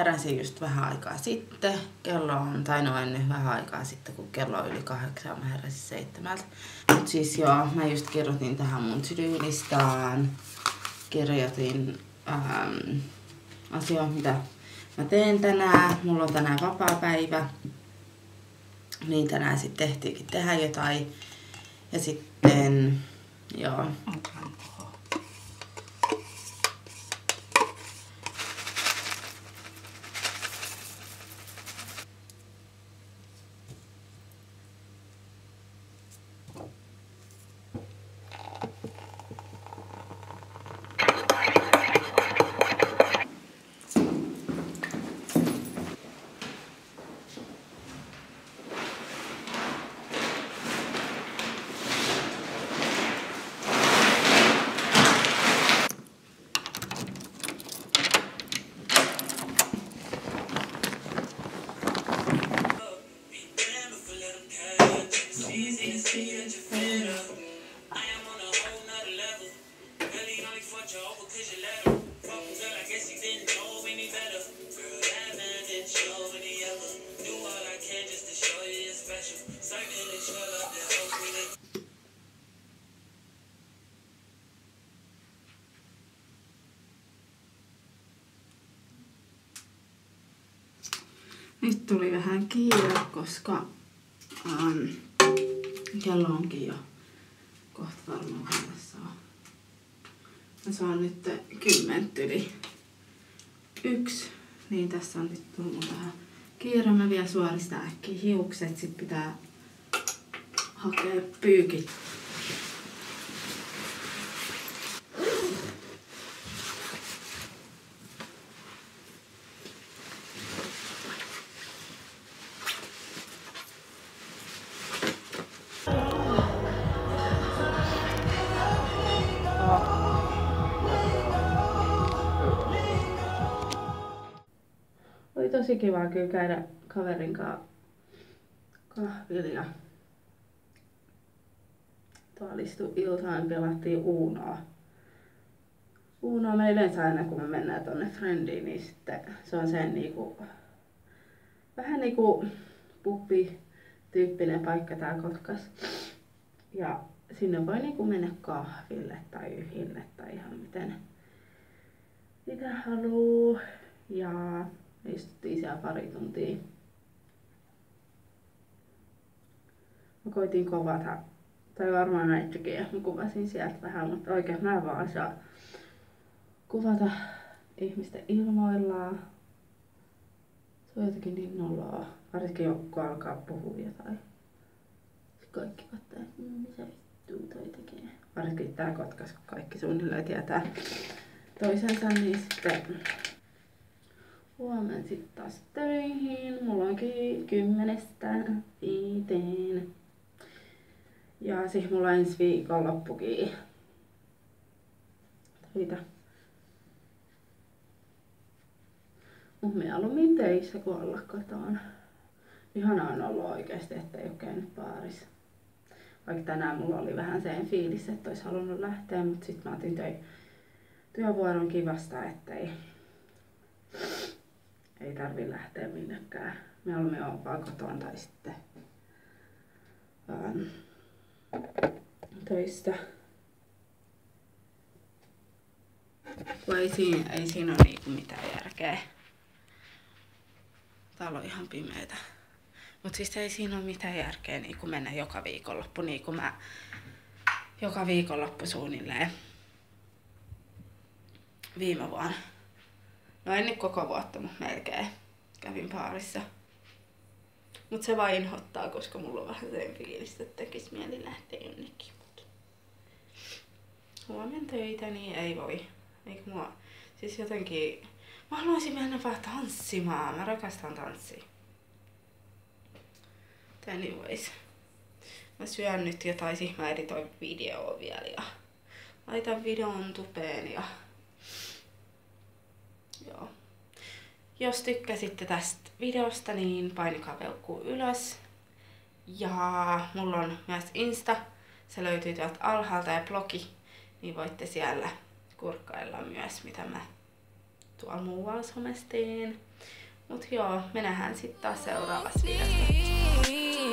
heräsin just vähän aikaa sitten. Kello on, tai no ennen vähän aikaa sitten, kun kello on yli 8, mä heräsin 7. Mut siis joo, mä just kirjoitin tähän mun to-do-listaan. Kirjoitin asioita, mitä mä teen tänään. Mulla on tänään vapaapäivä. Niin tänään sitten tehtiinkin tehdä jotain. Ja sitten, joo. Nyt tuli vähän kiire, koska kello onkin jo kohta varmaan tässä on. Mä saan nyt 10:01, niin tässä on nyt tullut vähän kiire. Mä vielä suoristan äkkiä hiukset, sit pitää hakea pyykit. Oli tosi kiva kyllä käydä kaverin kanssa kahvilla ja tuolistu iltaan, pelattiin Unoa. Unoa me yleensä aina kun me mennään tonne Friendiin, niin sitten se on sen niinku vähän niinku pubbi-tyyppinen paikka tää Kotkas. Ja sinne voi niinku mennä kahville tai yhille tai ihan mitä haluu. Ja me istuttiin siellä pari tuntia. Mä koitin kovata, tai varmaan näittekin, ja mä kuvasin sieltä vähän, mutta oikein mä vaan saa kuvata ihmisten ilmoillaan. Se on jotenkin niin noloa, varsinkin kun alkaa puhua jotain. Kaikki katsoo, että mitä vittua toi tekee. Varsinkin tää Kotkas, kun kaikki suunnilleen tietää toisensa, niin sitten huomenna sit taas töihin. Mulla onkin 10:00–5:00. Ja sit mulla on ensi viikonloppukin töitä. Mut mieluummin töissä kuin olla kotona. Ihanaa on ollut oikeesti, että ei oo käynyt baarissa. Vaikka tänään mulla oli vähän sen fiilis, että ois halunnut lähteä, mut sit mä otin työvuoron kivasta, ettei tarvi lähteä minnekään. Mieluummin on vaan kotona tai sitten töistä. Kun ei siinä ole niinku mitään järkeä. Täällä on ihan pimeetä. Mut siis ei siinä ole mitään järkeä niinku mennä joka viikonloppu, niin kuin mä joka viikonloppu suunnilleen viime vuonna. No en nyt koko vuotta, mutta melkein kävin baarissa. Mut se vaan inhottaa, koska mulla on vähän sen fiilis, että tekis mieli lähteä jonnekin. Huomenna töitä, niin ei voi. Eikö mua? Siis jotenkin mä haluaisin mennä vaan tanssimaan. Mä rakastan tanssia. Anyways. Mä syön nyt jotain, siis mä editoin videoa vielä ja laitan videon tupeen ja joo. Jos tykkäsitte tästä videosta, niin painakaa peukkuu ylös. Ja mulla on myös Insta. Se löytyy tuolta alhaalta ja blogi. Niin voitte siellä kurkkailla myös, mitä mä tuolla muualla somestiin. Mut joo, me nähdään sitten taas seuraavassa videossa.